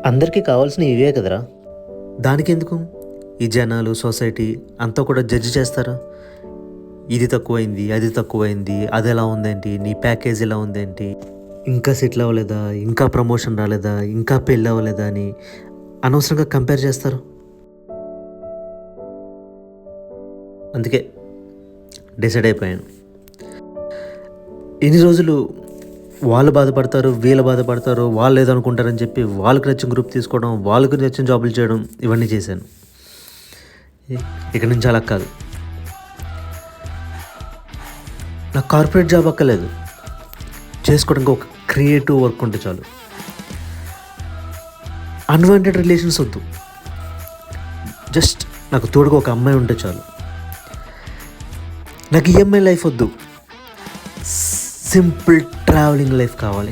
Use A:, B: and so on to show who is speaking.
A: అందరికీ కావాల్సినవి ఇవే కదరా! దానికెందుకు ఈ జనాలు, సొసైటీ అంతా కూడా జడ్జ్ చేస్తారా? ఇది తక్కువైంది, అది తక్కువైంది, అదెలా ఉందేంటి, నీ ప్యాకేజ్ ఎలా ఉందేంటి, ఇంకా సెటిల్ అవ్వలేదా, ఇంకా ప్రమోషన్ రాలేదా, ఇంకా పెళ్ళి అవ్వలేదా అని అనవసరంగా కంపేర్ చేస్తారు. అందుకే డిసైడ్ అయిపోయాను. ఎన్ని రోజులు వాళ్ళు బాధపడతారు, వీళ్ళు బాధపడతారు, వాళ్ళు ఏదో అనుకుంటారని చెప్పి వాళ్ళకి నచ్చిన గ్రూప్ తీసుకోవడం, వాళ్ళకి నచ్చిన జాబులు చేయడం ఇవన్నీ చేశాను. ఇక నుంచి అలా కాదు. నాకు కార్పొరేట్ జాబ్ అక్కర్లేదు, చేసుకోవడానికి ఒక క్రియేటివ్ వర్క్ ఉంటే చాలు. అన్వాంటెడ్ రిలేషన్స్ వద్దు, జస్ట్ నాకు తోడుగా ఒక అమ్మాయి ఉంటే చాలు. నాకు ఈఎంఐ లైఫ్ వద్దు, సింపుల్ ట్రావెలింగ్ లైఫ్ కావాలి.